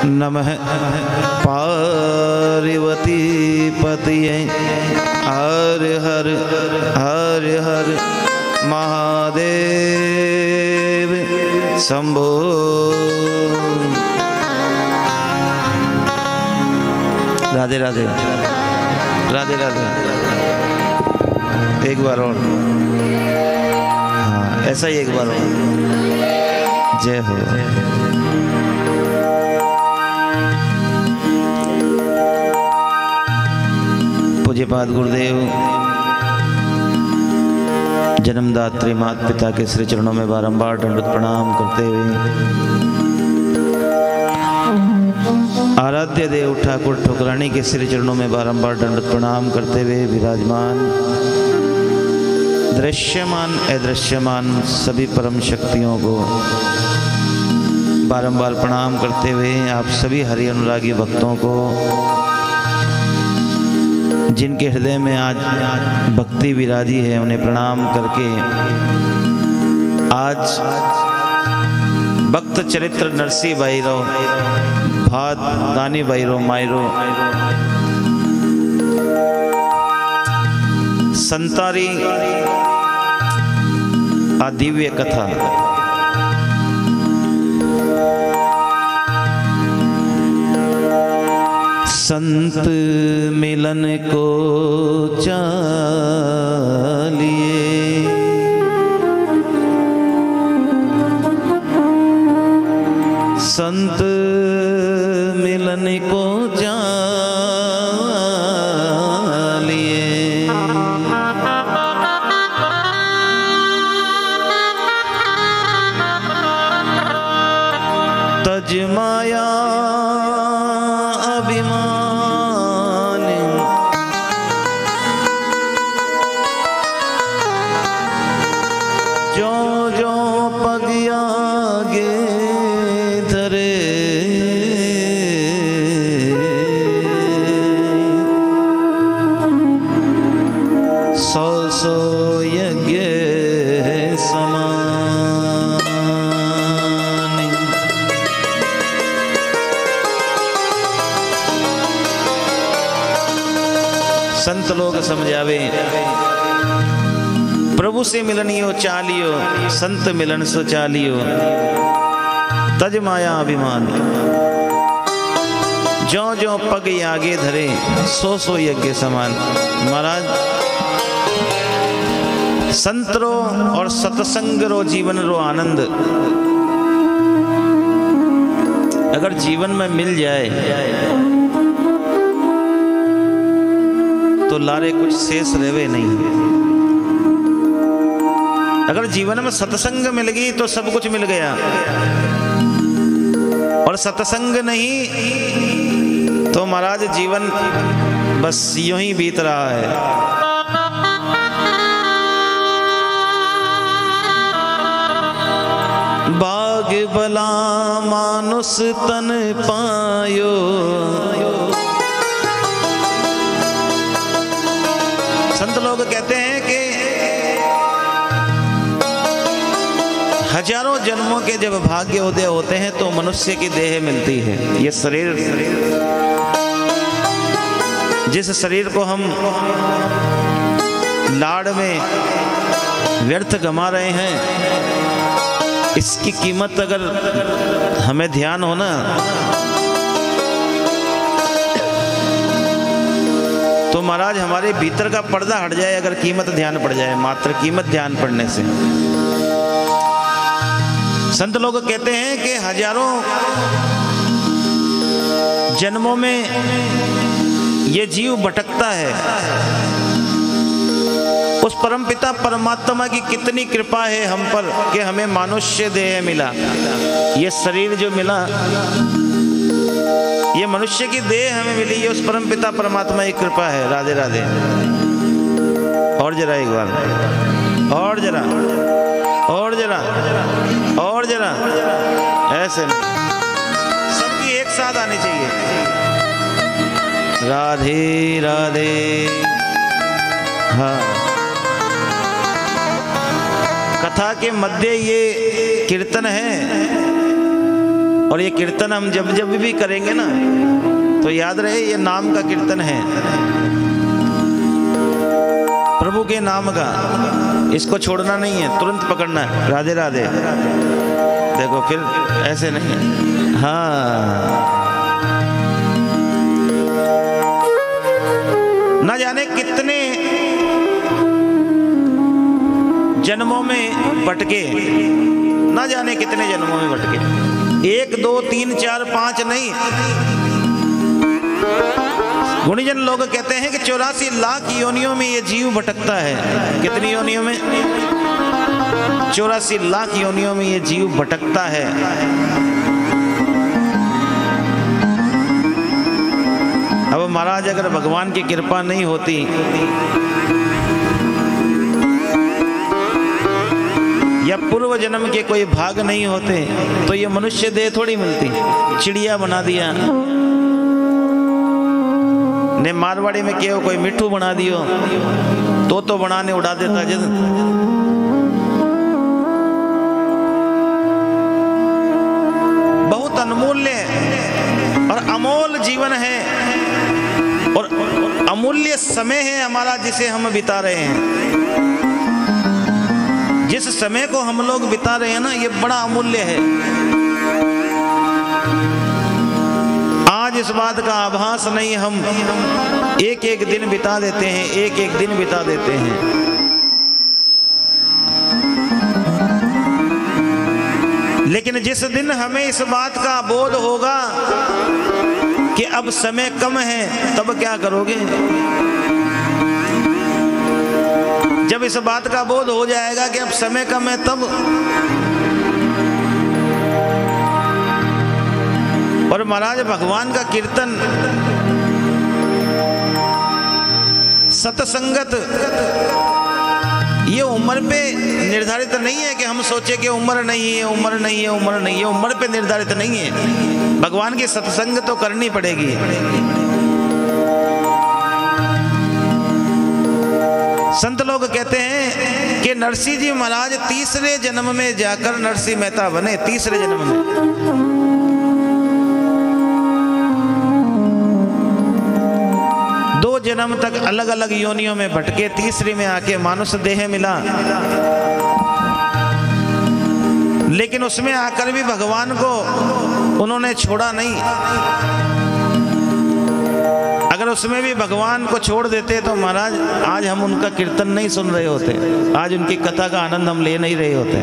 नमः पार्वती पतये हर हर हर हर महादेव शंभो। राधे राधे राधे राधे। एक बार और, हाँ ऐसा ही एक बार और। जय हो। पूज्यपाद गुरुदेव जन्मदात्री माता पिता के श्री चरणों में बारंबार दंडवत प्रणाम करते हुए आराध्य देव ठाकुर ठकुरानी के श्री चरणों में बारंबार दंडवत प्रणाम करते हुए विराजमान दृश्यमान अदृश्यमान सभी परम शक्तियों को बारंबार प्रणाम करते हुए आप सभी हरि अनुरागी भक्तों को, जिनके हृदय में आज भक्ति विराजी है, उन्हें प्रणाम करके आज भक्त चरित्र नरसी भैरव भात दानी भैरव मायरो संतारी दिव्य कथा संत मिलन को चालिए संत मिलन को चालिए तज माया अभिमान जो जो पग आगे धरे सौ सौ यज्ञ समान। संत लोग समझावे प्रभु से मिलनियो चालियो संत मिलन सो चालियो तज माया अभिमान जो जो पग आगे धरे सो सो यज्ञ समान। महाराज संत रो और सत्संग रो जीवन रो आनंद अगर जीवन में मिल जाए तो लारे कुछ शेष रहवे नहीं। अगर जीवन में सत्संग मिल गई तो सब कुछ मिल गया, और सत्संग नहीं तो महाराज जीवन बस यूं ही बीत रहा है। बाग भला मानुष तन पायो संत लोग कहते हैं कि हजारों जन्मों के जब भाग्य उदय होते हैं तो मनुष्य की देह मिलती है। ये शरीर, जिस शरीर को हम लाड़ में व्यर्थ गमा रहे हैं, इसकी कीमत अगर हमें ध्यान हो ना तो महाराज हमारे भीतर का पर्दा हट जाए, अगर कीमत ध्यान पड़ जाए, मात्र कीमत ध्यान पड़ने से। संत लोग कहते हैं कि हजारों जन्मों में ये जीव भटकता है, उस परमपिता परमात्मा की कितनी कृपा है हम पर कि हमें मनुष्य देह मिला। ये शरीर जो मिला, ये मनुष्य की देह हमें मिली, ये उस परमपिता परमात्मा की कृपा है। राधे राधे। और जरा एक बार, और जरा, और जरा, और जरा, ऐसे सबकी एक साथ आनी चाहिए। राधे राधे। हाँ, कथा के मध्य ये कीर्तन है और ये कीर्तन हम जब जब भी करेंगे ना तो याद रहे ये नाम का कीर्तन है, प्रभु के नाम का। इसको छोड़ना नहीं है, तुरंत पकड़ना है। राधे राधे। देखो फिर ऐसे नहीं है। हाँ, ना जाने कितने जन्मों में भटके, ना जाने कितने जन्मों में भटके। 1 2 3 4 5 नहीं, गुणीजन लोग कहते हैं कि 84 लाख योनियों में ये जीव भटकता है। कितनी योनियों में? 84 लाख योनियों में ये जीव भटकता है। अब महाराज अगर भगवान की कृपा नहीं होती या पूर्व जन्म के कोई भाग नहीं होते तो ये मनुष्य देह थोड़ी मिलती। चिड़िया बना दिया ने, मारवाड़ी में क्या कोई मिट्टू बना दियो, तो बनाने उड़ा देता। जब बहुत अनमूल्य और अमोल जीवन है और अमूल्य समय है हमारा जिसे हम बिता रहे हैं। जिस समय को हम लोग बिता रहे हैं ना, ये बड़ा अमूल्य है। आज इस बात का आभास नहीं, हम एक एक दिन बिता देते हैं, एक एक दिन बिता देते हैं। लेकिन जिस दिन हमें इस बात का बोध होगा कि अब समय कम है, तब क्या करोगे? जब इस बात का बोध हो जाएगा कि अब समय कम है, तब। और महाराज भगवान का कीर्तन, सत्संगत, ये उम्र पे निर्धारित नहीं है कि हम सोचे कि उम्र नहीं है, उम्र नहीं है, उम्र नहीं है। उम्र पे निर्धारित नहीं है। भगवान की सत्संग तो करनी पड़ेगी। संत लोग कहते हैं कि नरसिंह जी महाराज तीसरे जन्म में जाकर नरसिंह मेहता बने। तीसरे जन्म में 2 जन्म तक अलग अलग योनियों में भटके, तीसरी में आके मानुष देह मिला। लेकिन उसमें आकर भी भगवान को उन्होंने छोड़ा नहीं। अगर उसमें भी भगवान को छोड़ देते तो महाराज आज हम उनका कीर्तन नहीं सुन रहे होते, आज उनकी कथा का आनंद हम ले नहीं रहे होते।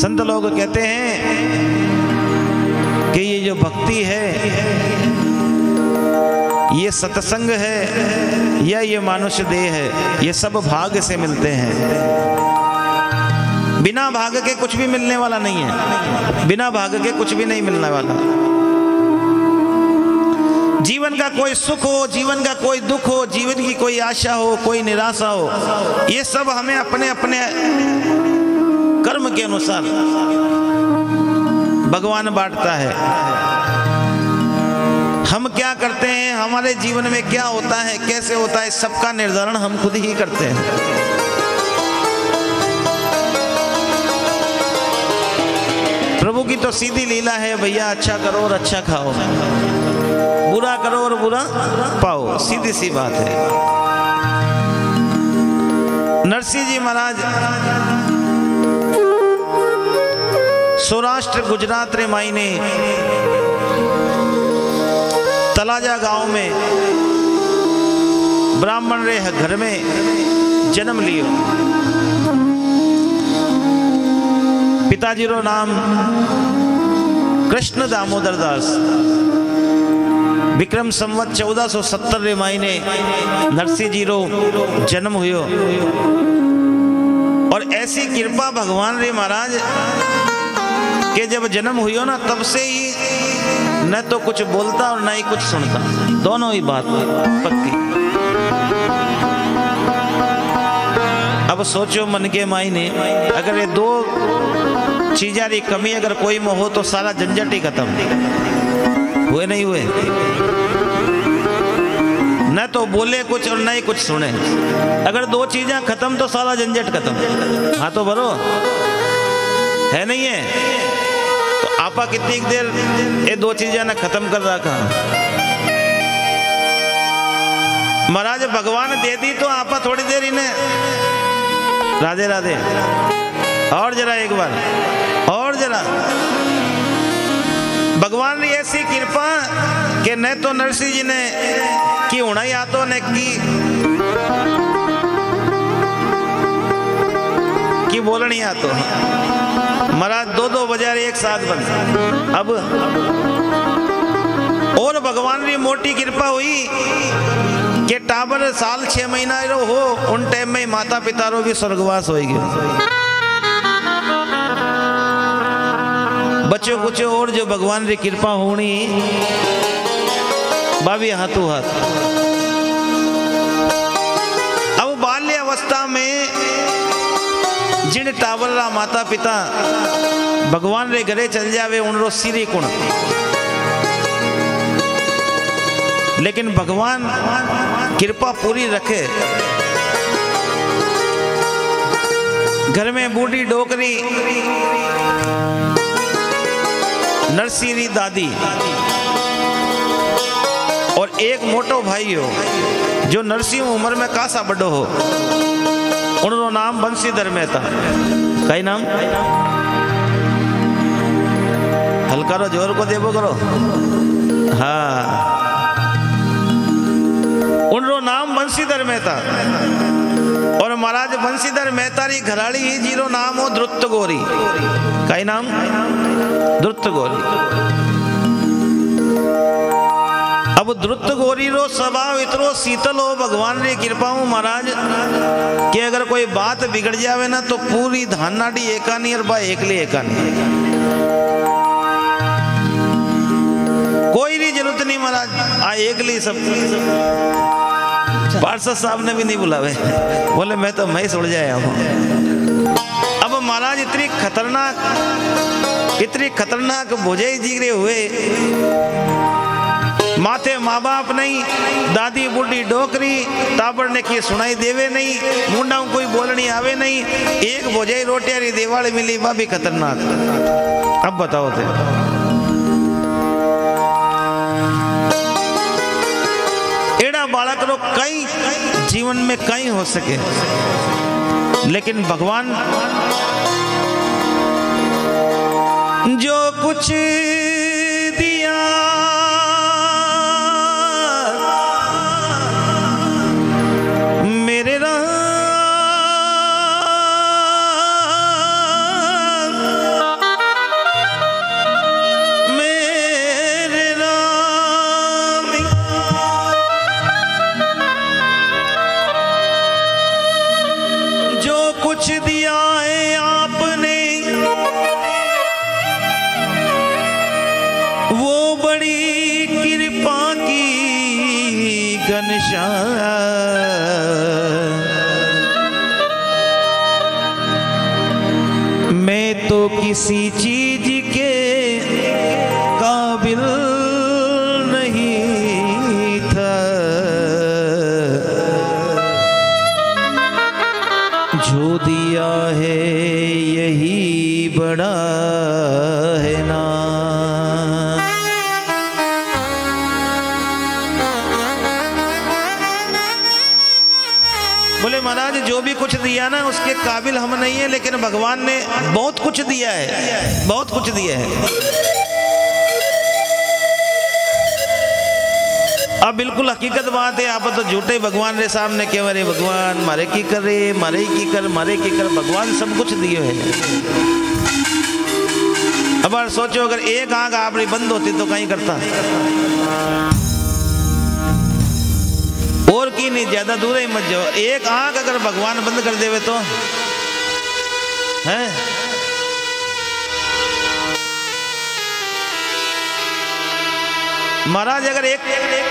संत लोग कहते हैं कि ये जो भक्ति है, ये सत्संग है या ये मनुष्य देह है, ये सब भाग्य से मिलते हैं। बिना भाग्य के कुछ भी मिलने वाला नहीं है। बिना भाग्य के कुछ भी नहीं मिलने वाला। जीवन का कोई सुख हो, जीवन का कोई दुख हो, जीवन की कोई आशा हो, कोई निराशा हो, ये सब हमें अपने अपने कर्म के अनुसार भगवान बांटता है। हम क्या करते हैं, हमारे जीवन में क्या होता है, कैसे होता है, सबका निर्धारण हम खुद ही करते हैं। प्रभु की तो सीधी लीला है भैया, अच्छा करो और अच्छा खाओ, बुरा करो और बुरा पाओ, सीधी सी बात है। नरसिंह जी महाराज सौराष्ट्र गुजरात रे मायने तलाजा गांव में ब्राह्मण रे घर में जन्म लियो। पिताजी रो नाम कृष्ण दामोदर दास। विक्रम संवत 1470 रे महीने नरसिंह जी रो जन्म हुयो। और ऐसी कृपा भगवान रे महाराज के जब जन्म हुयो ना, तब से ही न तो कुछ बोलता और न ही कुछ सुनता, दोनों ही बात पक्की। अब सोचो मन के मायने, अगर ये 2 चीज़ों की कमी अगर कोई में हो तो सारा झंझट ही खत्म। हुए नहीं हुए, न तो बोले कुछ और न ही कुछ सुने। अगर 2 चीजें खत्म तो सारा झंझट खत्म। हाँ तो भरो है नहीं है? तो आपा कितनी देर ये दो चीजें ना खत्म कर रखा। महाराज भगवान दे दी तो आपा थोड़ी देर इन्हें राधे राधे और जरा एक बार और जरा। भगवान ने ऐसी कृपा कि न तो नरसिंह जी ने की होना ही आतो ने की बोलनी आतो। महाराज दो बाजार एक साथ बन। अब और भगवान की मोटी कृपा हुई कि टाबर साल 6 महीना हो उन टाइम में माता पिता रो भी स्वर्गवास हो गया। बच्चों कुछ और जो भगवान की कृपा होनी बाबी हाथों हाथ। अब बाल्य अवस्था में जिन टावरा माता पिता भगवान रे घरे चल जावे उनरो सिरी कुण, लेकिन भगवान कृपा पूरी रखे। घर में बूढ़ी डोकरी नरसिंह री दादी और एक मोटो भाई हो जो नरसिंह उम्र में कासा बड़ो हो, उनरो नाम बंशीधर मेहता। कई नाम हल्का रो जोर को देवो करो। हाँ, उनरो नाम बंशीधर मेहता और महाराज बंशीधर मेहता री घराड़ी ही जीरो नाम हो द्रुत गौरी। कई नाम द्रुत गौरी। अब द्रुत गौरी रो स्वभाव इतरो शीतल हो भगवान री कृपा हो महाराज कि अगर कोई बात बिगड़ जावे ना तो पूरी धानाडी एकानी और बा एकली एकानी, कोई री जरूरत नहीं महाराज आ एकली सब। पार्षद साहब ने भी नहीं बुलावे, बोले मैं तो मैं सुड़ जाया हूँ। अब महाराज इतनी खतरनाक भोजे जीगरे हुए, माथे माँ बाप नहीं, दादी बूढ़ी डोकरी, टाबर ने की सुनाई देवे नहीं, मुंडा कोई बोलनी आवे नहीं, एक भोजे रोटिया री देवाल मिली वह भी खतरनाक। अब बताओ थे एड़ा बालक रो कई जीवन में कई हो सके, लेकिन भगवान जो कुछ दिया मेरे राम, मेरे राम, जो कुछ दिया है आपने वो बड़ी कृपा की घनश्याम। मैं तो किसी चीज के काबिल नहीं था, जो दिया है यही बड़ा है ना। बोले महाराज जो भी कुछ दिया ना उसके काबिल हम नहीं है, लेकिन भगवान ने बहुत कुछ दिया है, बहुत कुछ दिया है। अब बिल्कुल हकीकत बात है, आप तो झूठे भगवान के सामने कह रहे भगवान मारे की कर रे, मारे की कर, मारे की कर। भगवान सब कुछ दिए है। अब सोचो अगर एक आंख आपकी बंद होती तो कहीं करता, और की नहीं, ज्यादा दूर ही मत जाओ। एक आंख अगर भगवान बंद कर देवे तो है। महाराज अगर एक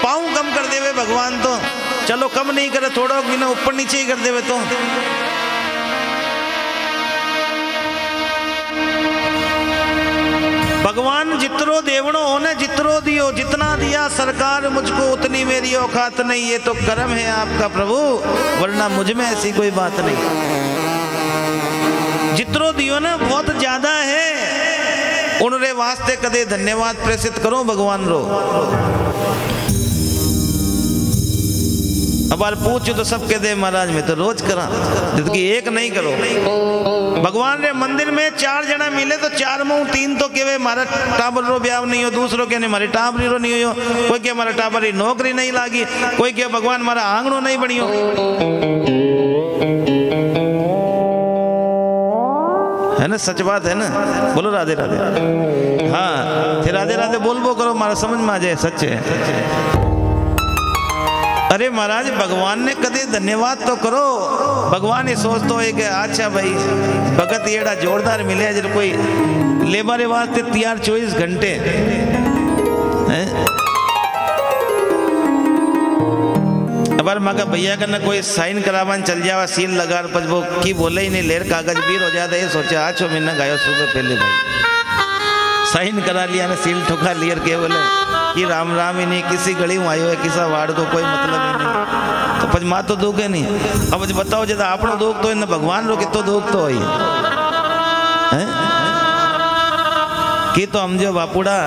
पाँव कम कर देवे भगवान तो चलो, कम नहीं करे थोड़ा बिना ऊपर नीचे ही कर देवे तो भगवान जितरो देवनो होने जितरो दियो, जितना दिया सरकार मुझको उतनी मेरी औकात नहीं। ये तो कर्म है आपका प्रभु, वरना मुझ में ऐसी कोई बात नहीं। जितरो दियो ना बहुत ज्यादा है, उनरे वास्ते कदे धन्यवाद प्रेषित करो भगवान रो। अब बार पूछो तो सब कह दे महाराज मैं तो रोज करा, जिसकी एक नहीं करो। भगवान रे मंदिर में 4 जना मिले तो 4 में 3 तो केवे मारा टाबर रो ब्याह नहीं हो, दूसरो के मारे टाबरी रो नहीं हो, कोई के मारा टाबरी नौकरी नहीं लागी, कोई के भगवान मारा आंगणो नहीं बनियो। है ना, सच बात है ना, बोलो राधे राधे। हाँ फिर राधे राधे बोल करो, मारा समझ में आ जाए सच है। अरे महाराज भगवान ने कदे धन्यवाद तो करो। भगवान ये सोचते है कि अच्छा भाई भगत एड़ा जोरदार मिले जब कोई लेबारे वास्ते तैयार 24 घंटे हैं। अब मगर भैया का ना कोई साइन करावन चल जावा, सील लगा पर वो की बोले ही नहीं, लेर कागज बीर हो जाता है। सोचा आज महीना गायो सुबह पहले भाई साइन करा लिया ना, सील ठुका लियर के बोले कि राम राम ही नहीं, किसी गली में आयो है, किसा वार्ड को कोई मतलब ही नहीं। तो पज माँ तो दुख है नहीं। अब बताओ जब आपनो दुख तो इन भगवान रो कितो दुख तो है कि तो हम जो बापूड़ा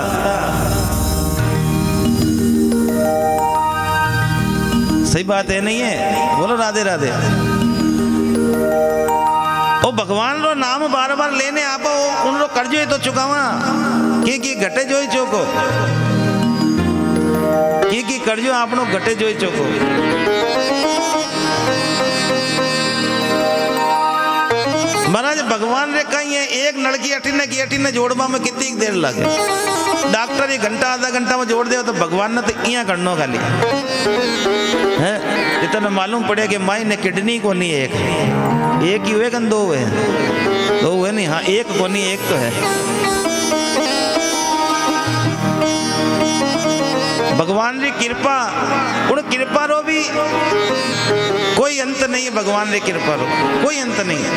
सही बात है नहीं है, बोलो राधे राधे। ओ भगवान रो नाम बार बार लेने आपो उन रो कर्जो ही तो चुकावा की घटे जो ही चोको की कर्जो आपनो घटे जो ही चोको। महाराज भगवान रे कहीं है एक लड़की अठीने जोड़वा में कितनी देर लगे। डॉक्टर एक घंटा आधा घंटा में जोड़ दे तो भगवान ने तो इया करनो खाली है। इतना मालूम पड़े कि माई ने किडनी को नहीं एक ही हुए कन 2 हुए, 2 हुए नहीं, हाँ एक को नहीं एक तो है। भगवान री कृपा, उन कृपा रो भी कोई अंत नहीं है। भगवान री कृपा रो कोई अंत नहीं है।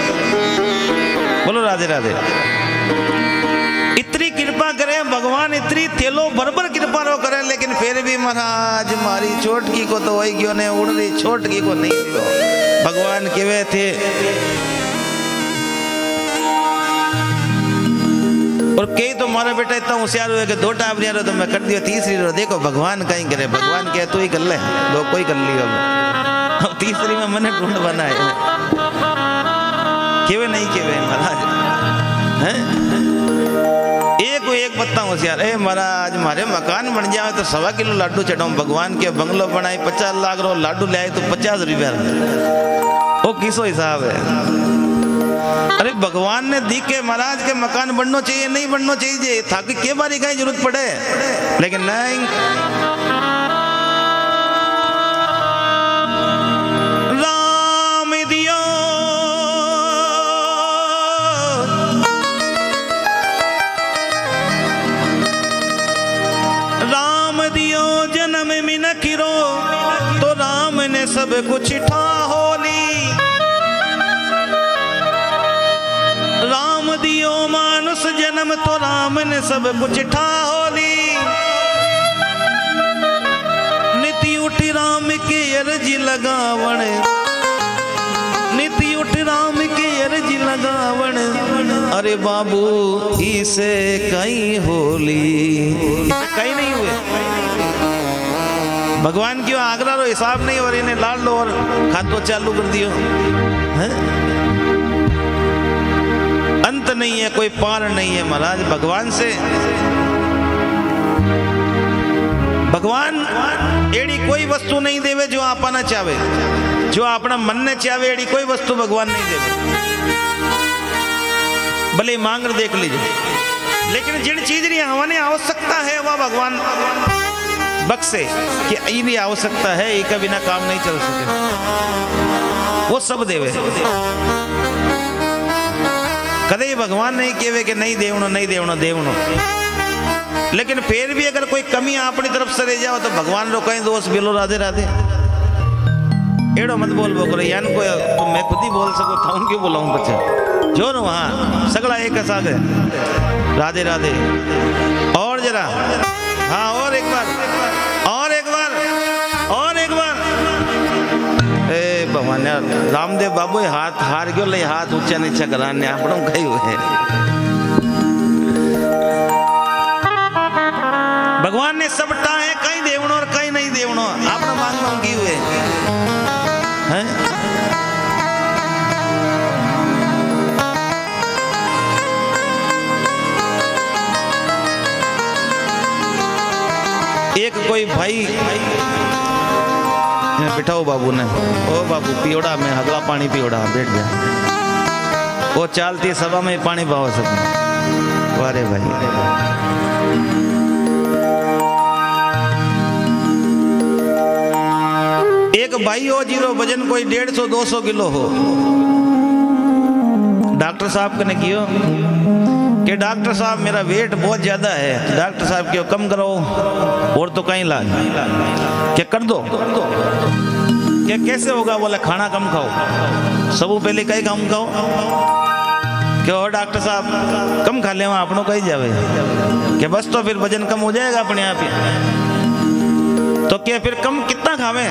बोलो राधे राधे। इतनी कृपा करे भगवान, इतनी थेलो बरबर कृपा रो करे, लेकिन फिर भी महाराज मारी छोटकी को तो वही क्यों नहीं उड़ रही, छोटकी को नहीं दियो। भगवान केवे थे और कई तो मारा बेटा इतना होशियार हुआ कि 2 टाबरियां रो तो मैं कर दियो, तीसरी रो देखो भगवान कहीं करे। भगवान कहे तू ही कर ले, 2 कोई कर लियो, अब तीसरी में मैंने ढूंढ बनाए केवे नहीं केवे महाराज हैं। एक बत्ता होशियार है महाराज, मारे मकान बन जाए तो 1.25 किलो लाडू चढ़ाऊं। भगवान के बंगलो बनाए 50 लाख रो लाडू ले आए तो 50 रुपया, वो किसो हिसाब है। अरे भगवान ने दी के महाराज के मकान बनना चाहिए नहीं बनना चाहिए ताकि के बारी का जरूरत पड़े, लेकिन नहीं। राम दियो राम दियो जन्म में न किरो तो राम ने सब कुछ ठा होली। राम दियो मानुष जन्म तो राम ने सब कुछ ठा होली। निति उठी राम के अर्जी लगावण, निति उठी राम के अर्जी लगावण। अरे बाबू इसे कहीं होली, कहीं नहीं हुए। भगवान की आगरा रो हिसाब नहीं और इन्हें लाल लो और खातो चालू कर दियो है? अंत नहीं है, कोई पार नहीं है महाराज भगवान से। भगवान एड़ी कोई वस्तु नहीं देवे जो आपना चाहे, जो अपना मन ने चाहे एड़ी कोई वस्तु भगवान नहीं देवे। भले मांग देख लीजिए, लेकिन जिन चीज की हमारे आवश्यकता है वह भगवान बख्शे कि इनकी आवश्यकता है, इसका बिना काम नहीं चल सके, वो सब देवे। कदे भगवान नहीं कहवे कि नहीं देवनो नहीं देवनो देवनो, लेकिन फिर भी अगर कोई कमी अपनी तरफ से रह जाओ तो भगवान रो कहीं दोष बोलो राधे राधे। एड़ो मत बोल बोलो यान को तो मैं खुद ही बोल सकूं था, क्यों बोलाऊं बच्चा जो न वहां सगड़ा एक साथ है। राधे राधे। और जरा हाँ और एक बार और एक बार और एक बार। ए भगवान ने रामदेव बाबू हाथ हार गयो ले हाथ ऊंचा नीचा कराने आपणो कई हुए भगवान ने सब टाहे कई देवणो और कई नहीं देवणो आपणो मांग मांगी हुए हैं। एक कोई भाई बिठाओ बाबू ने, ओ बाबू पियोड़ा में अगला पानी पियोड़ा बैठ जा, वो चालती सभा में पानी पाओ सब। वारे भाई एक भाई हो जीरो वजन कोई 150-200 किलो हो, डॉक्टर साहब ने कियो कि डॉक्टर साहब मेरा वेट बहुत ज्यादा है, डॉक्टर साहब क्यों कम करो और तो कहीं लाज क्या कर दो क्या कैसे होगा, बोला खाना कम खाओ, सब पहले कई कम खाओ क्यों डॉक्टर साहब कम खा ले अपनों कहीं जावे कि बस तो फिर वजन कम हो जाएगा अपने आप ही, तो क्या फिर कम कितना खावे,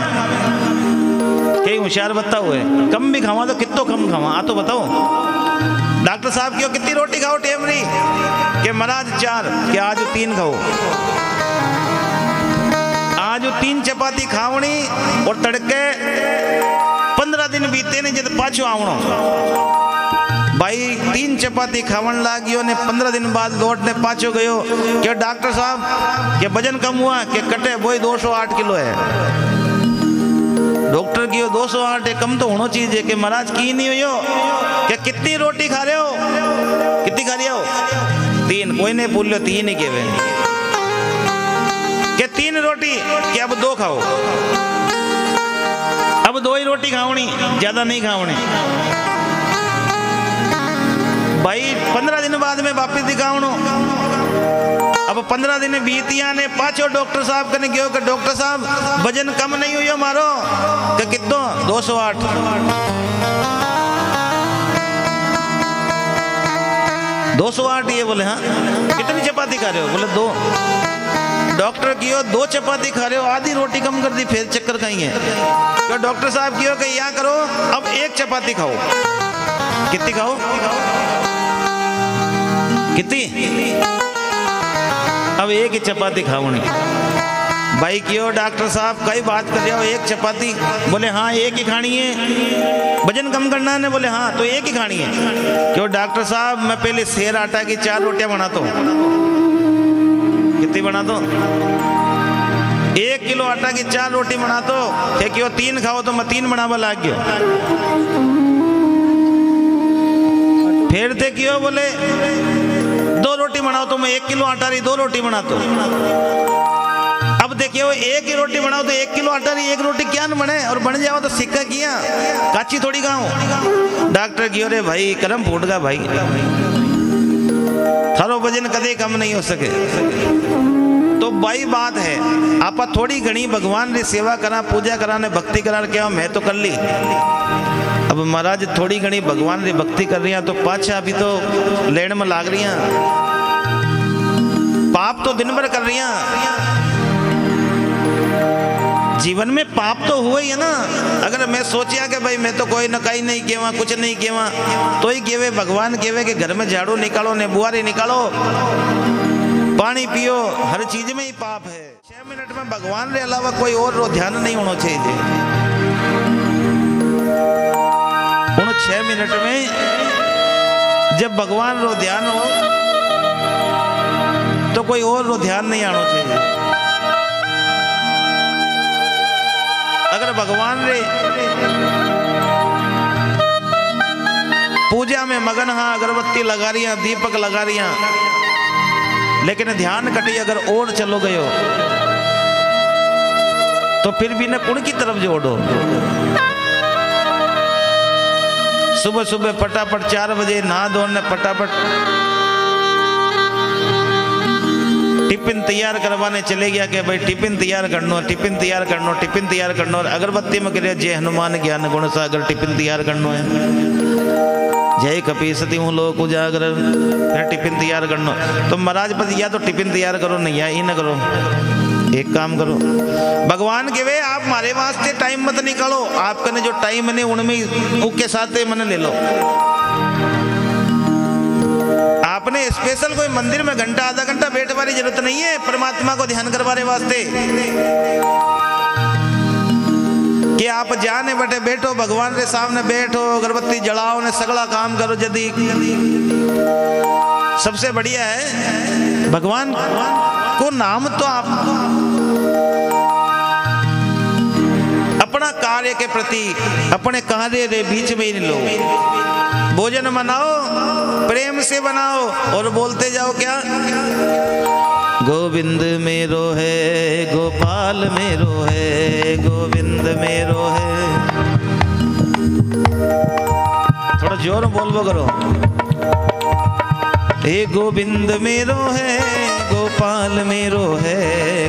कई होशियार बता हुए कम भी खावा तो कितो कम खावा आ तो बताओ। डॉक्टर साहब क्यों कितनी रोटी खाओ टेमरी के महाराज 4 के आज 3 खाओ, आज 3 चपाती खावनी और तड़के 15 दिन बीते नहीं जब पाछो आवणो भाई 3 चपाती खावन लागियो ने 15 दिन बाद लौटने पाछो गयो क्या डॉक्टर साहब के वजन कम हुआ के कटे वही 208 किलो है, डॉक्टर की 208 है कम तो होना चाहिए कि महाराज की नहीं हुई हो क्या कितनी रोटी खा रहे हो, कितनी खा रही हो 3, कोई नहीं बोल लो 3 ही केवे क्या 3 रोटी क्या अब 2 खाओ, अब 2 ही रोटी खावनी ज्यादा नहीं खावनी भाई 15 दिन बाद में वापिस दिखावनो, अब 15 दिन बीतिया ने पाछो डॉक्टर साहब कने गयो कि डॉक्टर साहब वजन कम नहीं हुई मारो कि कितो 208 208 ये बोले हाँ कितनी चपाती खा रहे हो, बोले 2, डॉक्टर कियो 2 चपाती खा रहे हो आधी रोटी कम कर दी फिर चक्कर कहीं है, तो डॉक्टर साहब कियो कि या करो अब 1 चपाती खाओ, कितनी खाओ कितनी, अब 1 ही चपाती खाओनी भाई क्यों डॉक्टर साहब कई बात कर रहे हो 1 चपाती, बोले हाँ 1 ही खानी है, वजन कम करना है, बोले हाँ तो 1 ही खानी है, क्यों डॉक्टर साहब मैं पहले सेर आटा की 4 रोटियां बनाता हूँ, कितनी बनाता हूँ 1 किलो आटा की 4 रोटी बनाता हूँ, फिर क्यों 3 खाओ तो मैं 3 बनावा लाग गयो, फिर थे क्यों बोले 2 रोटी बनाओ तो मैं 1 किलो आटा रही 2 रोटी बनाता हूँ, अब देखिए वो 1 ही रोटी बनाओ तो 1 किलो आटा रही 1 रोटी क्या न बने और बन जाओ तो सिक्का किया काची थोड़ी गाँव, डॉक्टर की अरे भाई कर्म फूट गया भाई थारो वजन कदे कम नहीं हो सके, तो भाई बात है आप थोड़ी घनी भगवान की सेवा करा पूजा करा ने भक्ति करा क्या मैं तो कर ली, अब महाराज थोड़ी घनी भगवान की भक्ति कर रही हैं तो पाछा अभी तो लेन में लाग रही हैं, पाप तो दिन भर कर रही हैं, जीवन में पाप तो हुआ ही है ना, अगर मैं सोचिया कि भाई मैं तो कोई न कहीं नहीं केवा कुछ नहीं केवा तो ही केवे भगवान केवे कि घर में झाड़ू निकालो ने बुआरी निकालो पानी पियो हर चीज में ही पाप है, 6 मिनट में भगवान के अलावा कोई और ध्यान नहीं होना चाहिए, उन 6 मिनट में जब भगवान रो ध्यान हो तो कोई और रो ध्यान नहीं आना चाहिए, अगर भगवान रे पूजा में मगन हाँ अगरबत्ती लगा रही दीपक लगा रही लेकिन ध्यान कटी अगर और चलो गयो तो फिर भी न कुण की तरफ जोड़ो, सुबह सुबह फटाफट 4 बजे नहा धो ने फटाफट टिफिन तैयार करवाने चले गया कि भाई टिफिन तैयार करनो टिफिन तैयार करनो टिफिन तैयार करनो, और अगरबत्ती में करिए जय हनुमान ज्ञान गुण सागर टिफिन तैयार करनो है, जय कपीसती हूँ लोग उजागर फिर टिफिन तैयार करनो, तो महाराज पति या तो टिफिन तैयार करो नहीं या ही न करो, एक काम करो, भगवान के वे आप हमारे वास्ते टाइम मत निकालो, आपने जो टाइम ने उनमें उसके साथ मन ले लो। आपने स्पेशल कोई मंदिर में घंटा आधा घंटा बैठने वाली जरूरत नहीं है परमात्मा को ध्यान करवाने वास्ते, कि आप जाने बैठे बैठो भगवान के सामने बैठो, अगरबत्ती जलाओ ने सगला काम करो। यदि सबसे बढ़िया है भगवान को नाम तो आप अपना कार्य के प्रति अपने कार्य के बीच में ही लो। भोजन बनाओ प्रेम से बनाओ और बोलते जाओ क्या, गोविंद मेरो है गोपाल मेरो है, गोविंद मेरो है। थोड़ा जोर में बोल करो, हे गोविंद मेरो है गोपाल मेरो है,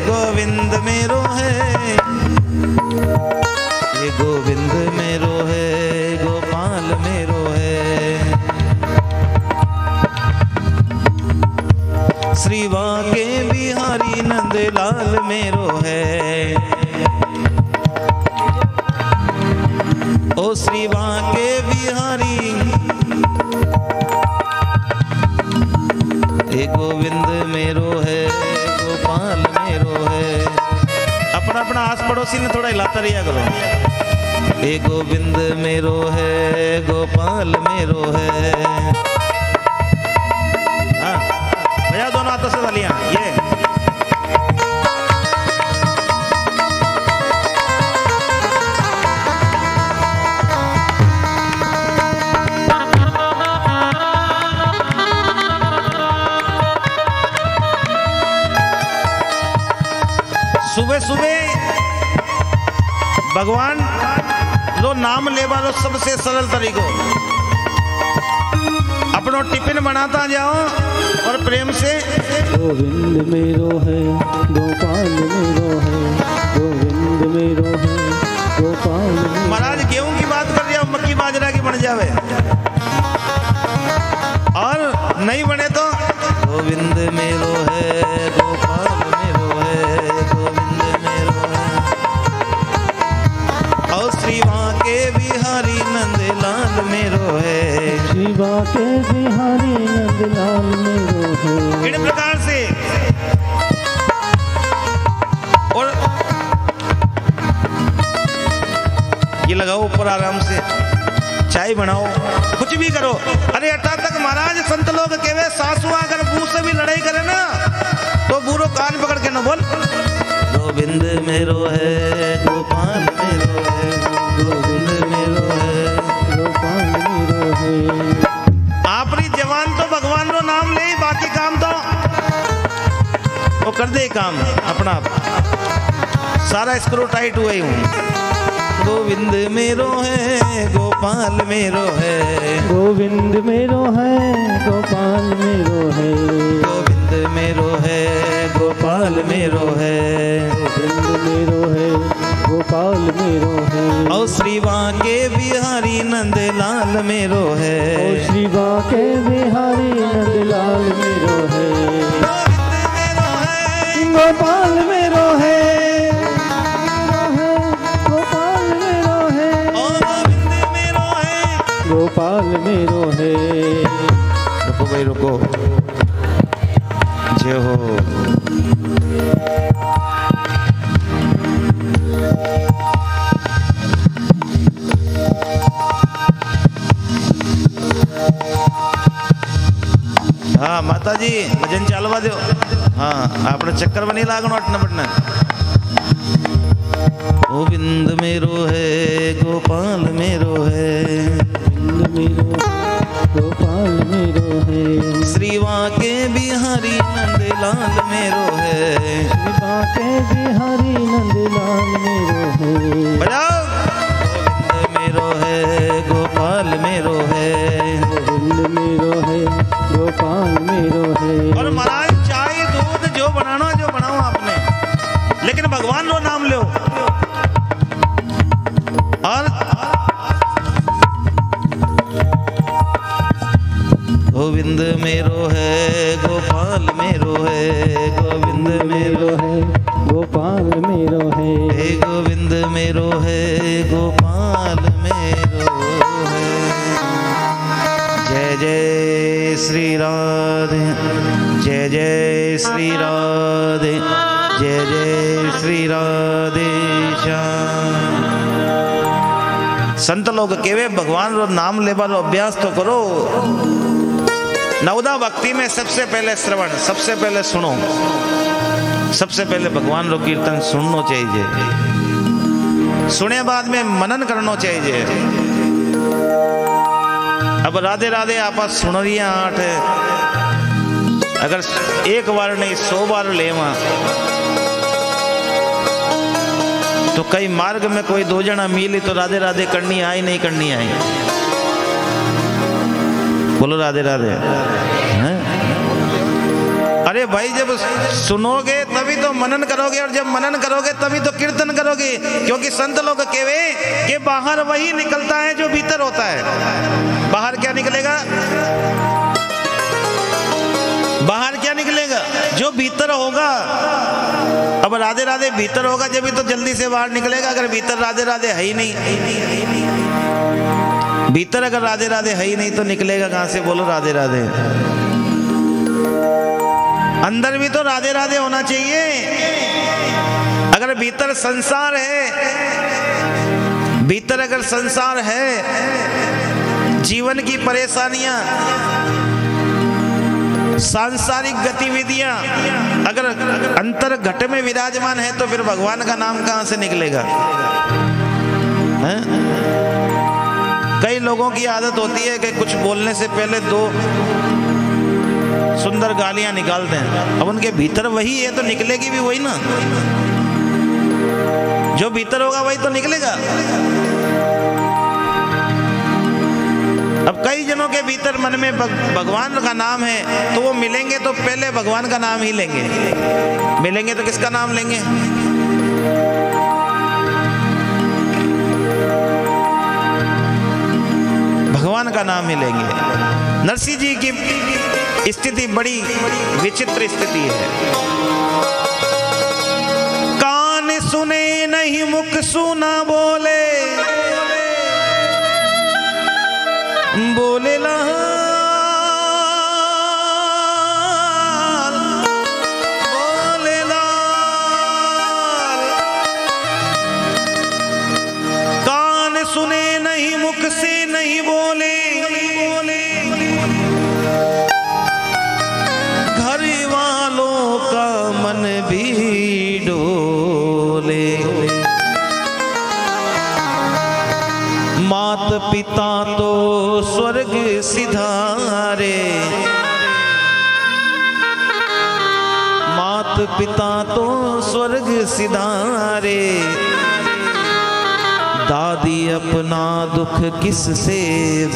गोविंद मेरो है, हे गोविंद मेरो है गोपाल मेरो है। श्री वाके बिहारी नंदलाल मेरो है, ओ श्री वाके बिहारी, हे गोविंद मेरो है गोपाल मेरो है। अपना अपना आस पड़ोसी ने थोड़ा हिलाता रहिया करो, हे गोविंद मेरो है गोपाल मेरो है। हाँ भैया दोनों हाथों से तालियां, ये सुबह सुबह भगवान लो नाम लेवा लो सबसे सरल तरीको, अपनो टिफिन बनाता जाओ और प्रेम से गोविंद मेरो है गोपाल मेरो है, गोविंद मेरो है गोपाल। महाराज गेहूं की बात कर रहा हूं, मक्की बाजरा की बन जावे और नहीं बने तो गोविंद मेरो है गोपाल मेरो है, गोविंद मेरो है। और श्री वाके बिहारी नंदलाल मेरो है, श्री वाके बिहारी नंदलाल मेरो है। किस प्रकार से और ये लगाओ ऊपर आराम से, चाय बनाओ, कुछ भी करो। अरे अटा तक महाराज संत लोग कहवे सासू अगर बू से भी लड़ाई करे ना तो बूढ़ो कान पकड़ के न बोल, गोविंद मेरो है गोपाल मेरो है, गोविंद मेरो है गोपाल मेरो है। आपरी जवान तो भगवान रो नाम ले, बाकी काम तो कर दे काम अपना आप, सारा स्क्रू टाइट हुआ ही हूँ। गोविंद मेरो है गोपाल मेरो है, गोविंद मेरो है गोपाल मेरो है, गोविंद मेरो है गोपाल मेरो है, गोविंद मेरो है गोपाल मेरो है। और श्री वाके बिहारी नंदलाल मेरो है, और श्री वाके बिहारी नंदलाल मेरो है, गोपाल मेरो है गोपाल मेरो है, गोविंद मेरो है गोपाल मेरो है। रुको भाई रुको, जय हो। हाँ माता जी भजन चालवा दो। हाँ आपने चक्कर में नहीं लागनो अटना पटना। गोविंद मेरो है गोपाल मेरो है, गोविंद मेरो गोपाल मेरो है, श्री वाके बिहारी नंदलाल मेरो है, श्री वाके बिहारी नंदलाल मेरो है। बजाओ। गोविंद मेरो है गोपाल मेरो है, गोविंद मेरो है गोपाल मेरो है। और महाराज चाय दूध जो बनाना जो बनाओ आपने, लेकिन भगवान रो नाम लो। और गोविंद मेरो है गोपाल मेरो है, गोविंद मेरो है गोपाल श्री राधे, जय जय श्री राधे, जय जय श्री राधे श्याम। संत लोग केवे भगवान रो नाम लेबारो अभ्यास तो करो। नवदा भक्ति में सबसे पहले श्रवण, सबसे पहले सुनो, सबसे पहले भगवान रो कीर्तन सुनना चाहिए, सुने बाद में मनन करना चाहिए। अब राधे राधे आप सुन रही हैं 8, अगर एक बार नहीं 100 बार लेवा तो कई मार्ग में कोई 2 जना मिली तो राधे राधे करनी आई नहीं करनी आई। बोलो राधे राधे। हैं? अरे भाई जब सुनोगे तभी तो मनन करोगे, और जब मनन करोगे तभी तो कीर्तन करोगे, क्योंकि संत लोग कहवे कि बाहर वही निकलता है जो भीतर होता है। बाहर क्या निकलेगा? बाहर क्या निकलेगा? जो भीतर होगा। अब राधे राधे भीतर होगा जब भी तो जल्दी से बाहर निकलेगा। अगर भीतर राधे राधे है ही नहीं, भीतर अगर राधे राधे है ही नहीं तो निकलेगा कहां से? बोलो राधे राधे। अंदर भी तो राधे राधे होना चाहिए। अगर भीतर संसार है, भीतर अगर संसार है, जीवन की परेशानियां, सांसारिक गतिविधियां अगर अंतर घट में विराजमान है तो फिर भगवान का नाम कहां से निकलेगा? है? कई लोगों की आदत होती है कि कुछ बोलने से पहले 2 सुंदर गालियां निकालते हैं। अब उनके भीतर वही है तो निकलेगी भी वही ना। जो भीतर होगा वही तो निकलेगा। अब कई जनों के भीतर मन में भगवान का नाम है तो वो मिलेंगे तो पहले भगवान का नाम ही लेंगे। मिलेंगे तो किसका नाम लेंगे? भगवान का नाम ही लेंगे। नरसिंह जी की स्थिति बड़ी विचित्र स्थिति है। कान सुने नहीं मुख सुना बोले, बोले लाल, बोले लाल। कान सुने नहीं मुख से नहीं बोले, घर वालों का मन भी डोले। मात पिता तो स्वर्ग सिधारे, मात पिता तो स्वर्ग सिधारे, दादी अपना दुख किससे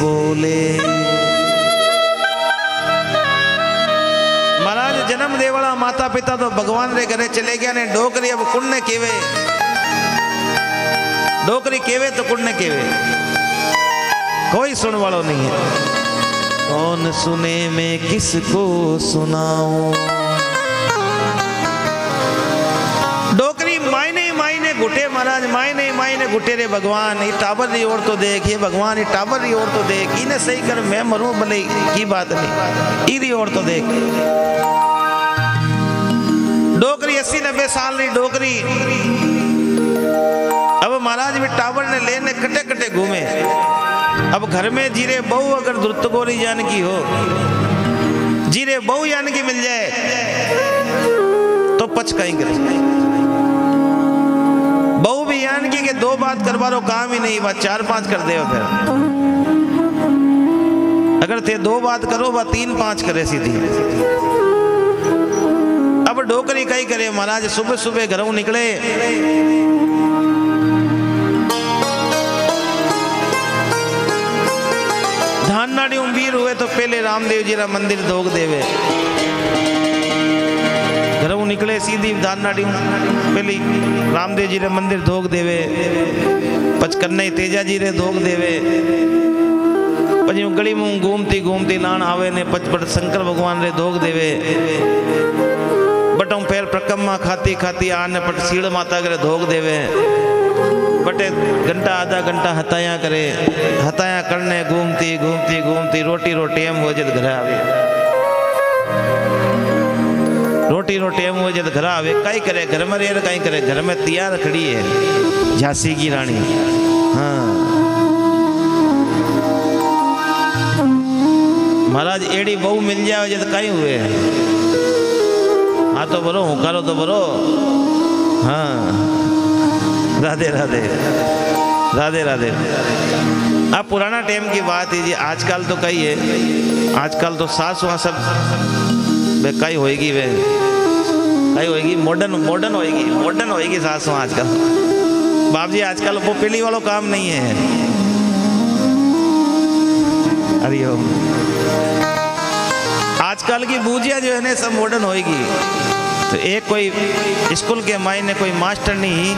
बोले। महाराज जन्म देवड़ा माता पिता तो भगवान रे घरे चले गया ने डोकरी अब कुण केवे, डोकरी केवे तो कुण केवे, कोई सुन वालों नहीं है। कौन सुने मैं किसको सुनाऊं? डोकरी मायने मायने घुटे महाराज, मायने मायने घुटे रे भगवान। ये टाबर री ओर तो देख, ये भगवान ये टाबर री ओर तो देख, इन्हें सही कर मैं मरूं भले की बात नहीं, इरी ओर तो देख। डोकरी 80-90 साल री डोकरी अब महाराज भी टाबर ने लेने कटे कटे घूमे। अब घर में जीरे बहू अगर धुर्तगोरी जानकी हो, जीरे बहू जानकी मिल जाए तो पचकाएंगे। बहू भी जानकी के 2 बात करवा रो काम ही नहीं, बात 4-5 कर दे। फिर अगर थे 2 बात करो वह 3-5 करे सीधी। अब डोकरी कई करे महाराज, सुबह सुबह घरों निकले, धान नाड़ी उम्मीर हुए तो पहले रामदेव जी रा मंदिर धोक देवे। घरों निकले सीधी धान नाड़ी पहली रामदेव जी रे मंदिर धोक देवे, पचकन्ने तेजा जी रे धोक देवे। पजी गली में घूमती घूमती लान आवे ने पचपट शंकर भगवान रे धोक देवे। बटों पैर प्रकम्मा खाती खाती आने पट सीड़ माता करे धोक देवे। बटे घंटा आधा घंटा हताया करे, हताया करने घूमती घूमती घूमती रोटी रो टेम हो जद घर आवे, रोटी रो टेम हो जद घर आवे, कई करे घर में रेर, कई करे घर में तैयार खड़ी है झांसी की रानी। हाँ महाराज एड़ी बहू मिल जाए जद कई हुए, हाँ तो बरो हुकारो तो बरो। हाँ राधे राधे राधे राधे। अब पुराना टाइम की बात है जी, आजकल तो कई है, आजकल तो सास वहाँ सब वे कई होएगी, वे कई होएगी मॉडर्न मॉडर्न होएगी, मॉडर्न होएगी सास वहाँ आजकल। बाप जी आजकल वो पीली वालों काम नहीं है। हरिओम। आजकल की बूजिया जो है ना सब मॉडर्न होएगी। तो एक कोई स्कूल के मायने कोई मास्टर नहीं,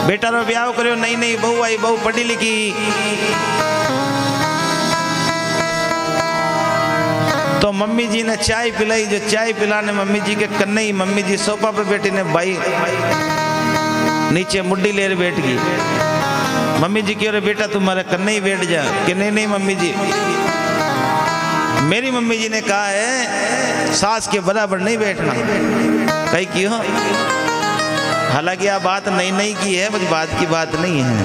बेटा रो ब्याह करो, नहीं नहीं बहू आई, बहू पढ़ी लिखी, तो मम्मी जी ने चाय पिलाई, जो चाय पिलाने मम्मी जी के कन्ने ही मम्मी जी सोफा पे बैठी ने भाई नीचे मुड्डी ले बैठ गई। मम्मी जी क्यों रे बेटा तुम्हारे कन्ने ही बैठ जा, कि नहीं नहीं मम्मी जी, मेरी मम्मी जी ने कहा है सास के बराबर नहीं बैठना। कहीं क्यों? हालांकि आप बात नहीं नहीं की है, बस बात की बात नहीं है।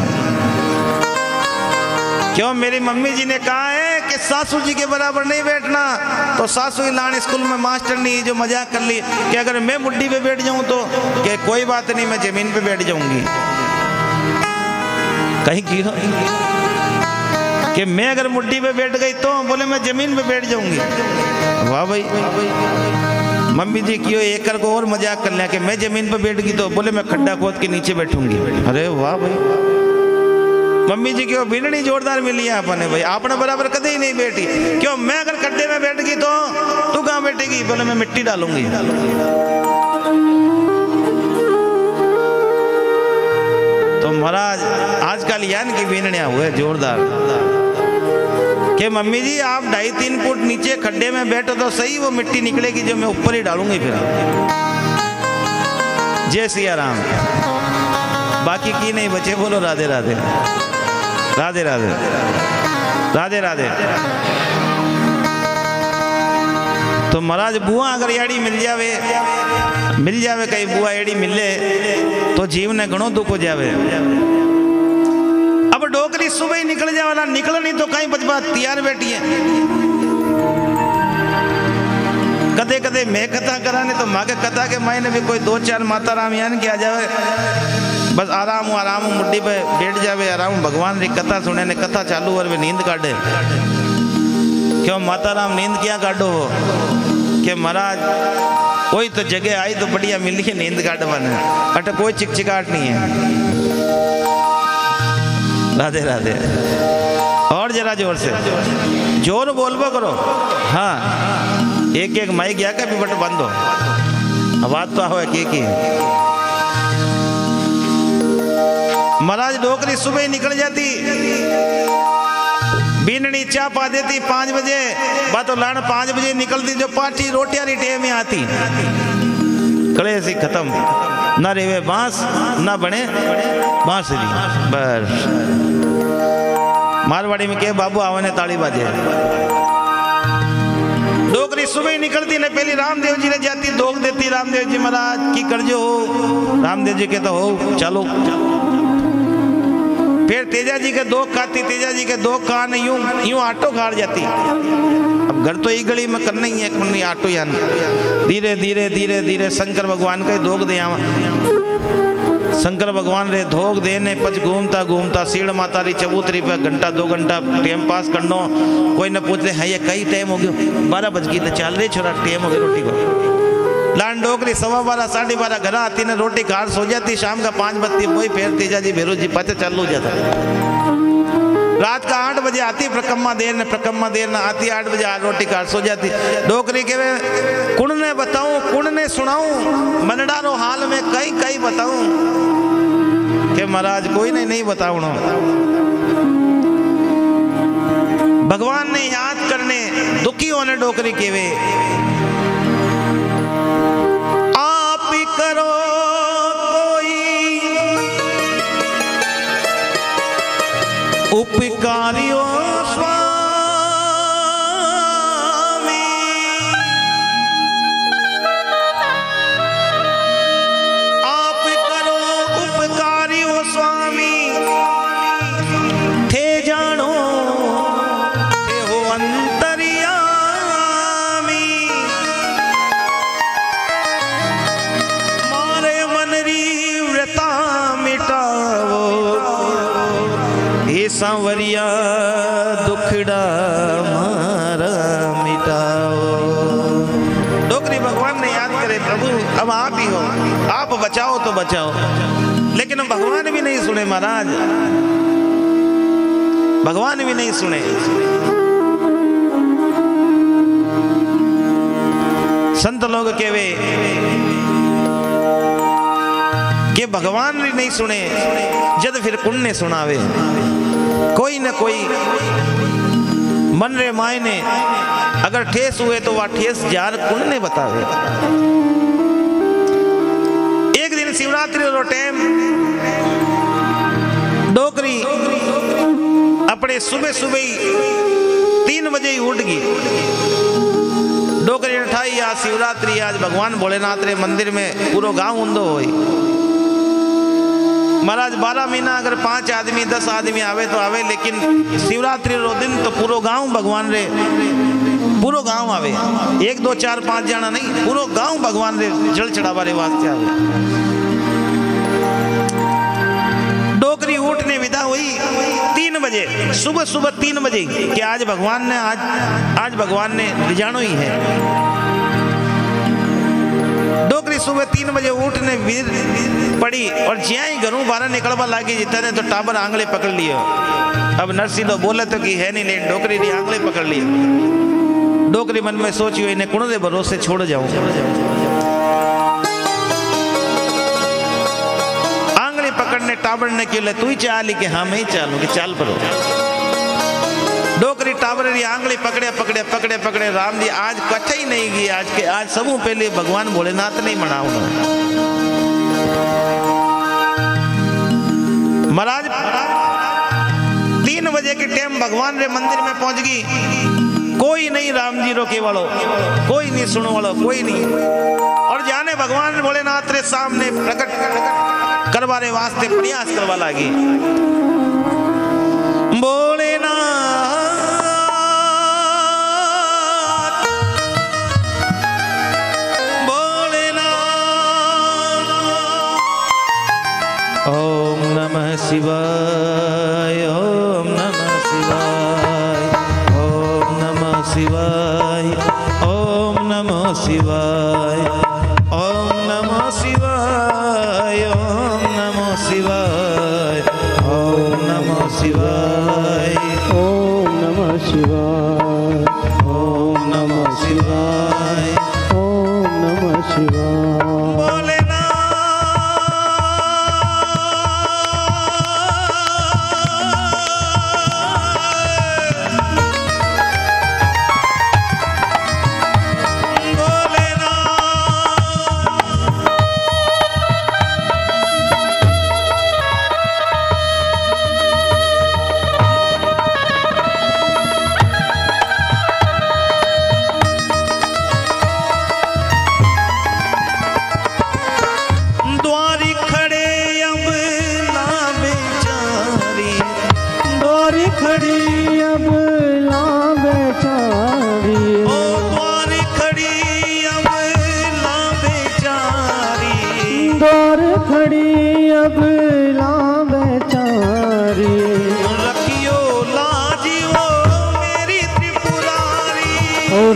क्यों? मेरी मम्मी जी ने कहा है कि सासू जी के बराबर नहीं बैठना। तो सासू ही लान स्कूल में मास्टर नहीं जो मजाक कर ली कि अगर मैं मुड्डी पे बैठ जाऊं तो कि कोई बात नहीं मैं जमीन पे बैठ जाऊंगी। कहीं क्यों? कि मैं अगर मुड्डी पे बैठ गई तो बोले मैं जमीन पे बैठ जाऊंगी। वाह भाई, मम्मी जी क्यों एक को और मजाक कर लिया कि मैं जमीन पे बैठ गई तो बोले मैं खड्डा खोद के नीचे बैठूंगी। अरे वाह भाई, मम्मी जी क्यों भिड़नी जोरदार मिली है अपने भाई, आपने बराबर कदे ही नहीं बैठी। क्यों? मैं अगर खड्डे में बैठ गई तो तू कहाँ बैठेगी? बोले मैं मिट्टी डालूंगी। तो महाराज आजकल यान की भिड़निया हुए जोरदार कि मम्मी जी आप 2.5-3 फुट नीचे खड्डे में बैठो तो सही, वो मिट्टी निकलेगी जो मैं ऊपर ही डालूंगी फिर। जय सिया राम। बाकी की नहीं बचे, बोलो राधे राधे राधे राधे राधे राधे। तो महाराज बुआ अगर याड़ी मिल जावे कहीं बुआ एड़ी मिले तो जीव ने घणो दुख हो जावे। अब डोकरी सुबह ही निकल जाए, निकल नहीं तो कहीं बचपा तैयार बैठी है। कदे कदे मैं कथा कराने तो माँ के कथा के मायने भी कोई 2-4 माता राम यान के आ जावे, बस आराम मुड्डी पे बैठ जावे, आराम भगवान री कथा सुने ने कथा चालू और वे नींद काटे। क्यों माता राम नींद क्या काटो हो? कि महाराज कोई तो जगह आई तो बढ़िया मिली है नींद काटवाने, अटे कोई चिकचिकाट नहीं है। राधे राधे। और जरा जोर से जोर बोलबो करो। हाँ एक एक माइक या भी बट बंद हो, आवाज तो हो की। महाराज डोकरी सुबह ही निकल जाती, बीननी चाह पा देती 5 बजे, बात लान 5 बजे निकलती, जो पार्टी रोटियां री टेम में आती, कले से खत्म, ना रेवे बांस ना बने बांसुरी। बस मारवाड़ी में के बाबू आवने ताली बाजे। डोकरी सुबह ही निकलती ने पहली रामदेव जी ने जाती, दोग देती रामदेव जी महाराज की करजो हो। रामदेव जी कहते हो चलो। फिर तेजा जी के दो खाती, तेजा जी के दो खान यूं आटो खाड़ जाती। अब घर तो एक गली में करना ही है आटो यान। धीरे धीरे धीरे धीरे शंकर भगवान के दोग दे आवा। शंकर भगवान रे धोग देने पच घूमता घूमता सीढ़ माता री चबूतरी पे घंटा 2 घंटा टाइम पास करनो। कोई न पूछते है ये कई टाइम हो गयो, 12 बज गई तो चल रही छोरा टाइम हो गया रोटी को। लान डोकरी 12:15 12:30 घर आती ने रोटी खार सो जाती। शाम का 5 बजती वही फिर तेजा जी भेरू जी पाचे चालू जाता। रात का 8 बजे आती प्रकम्मा देर ने आती 8 बजे रोटी खार सो जाती। डोकरी के कुण ने बताऊं कुण ने सुनाऊं, मनडारो हाल में कई कई बताऊं के महाराज कोई नहीं बताऊं। भगवान ने याद करने दुखी होने डोकरी के वे आप ही करो कोई सांवरिया दुखड़ा मारा मिटाओ। डोकरी भगवान ने याद करे, प्रभु अब आप ही हो, आप बचाओ तो बचाओ। लेकिन भगवान भी नहीं सुने महाराज, भगवान भी नहीं सुने। संत लोग कहवे कि भगवान भी नहीं सुने जद फिर कुण ने सुनावे। कोई न कोई मन रे मायने अगर ठेस हुए तो वह ठेस जार कुण ने बतावे। एक दिन शिवरात्रि रो टाइम डोकरी अपने सुबह सुबह ही 3 बजे ही उठ गई। डोकरी ने ठाई आज शिवरात्रि, आज भगवान भोलेनाथ रे मंदिर में पूरा गांव ऊंधो होई। महाराज 12 महीना अगर 5 आदमी 10 आदमी आवे तो आवे, लेकिन शिवरात्रि रो दिन तो पूरा गांव भगवान रे, पूरा गांव आवे। 1 2 4 5 जना नहीं, पूरा गांव भगवान रे जल चढ़ावा रे वास्ते आवे। डोकरी उठने विदा हुई 3 बजे, सुबह सुबह 3 बजे कि आज भगवान ने आज भगवान ने जानो ही है। डोकरी सुबह 3 बजे उठने वीर पड़ी और ज्या ही घरों बाहर निकलवा लागी जितने तो टाबर आंगले पकड़ लियो। अब नरसिंह बोले तो कि है नहीं, लेकिन डोकरी ने आंगले पकड़ लिए। डोकरी मन में सोचियो इन्हें कुण दे भरोसे छोड़ जाऊं। आंगले पकड़ने टाबर ने क्यों ले, तू ही चाल कि हाँ मैं ही चालू कि चाल परो। डोकरी टाबर आंगली पकड़े पकड़े पकड़े पकड़े राम जी आज कट्ठे ही नहीं गई। आज के आज सबों पहले भगवान भोलेनाथ नहीं मनाओ। महाराज 3 बजे के टाइम भगवान रे मंदिर में पहुंच गई। कोई नहीं राम जी रो केवलो, कोई नहीं सुनो वालो, कोई नहीं। और जाने भगवान भोलेनाथ रे सामने प्रकट करवारे वास्ते प्रयास करवा लागी। ओम नमः शिवाय, ओम नमः शिवाय, ओम नमः शिवाय, ओम नमः शिवाय, ओम नमः शिवाय, ओम नमः शिवाय, ओम नमः शिवाय, ओम नमः शिवाय, ओम नमः शिवाय, ओम नमः शिवाय।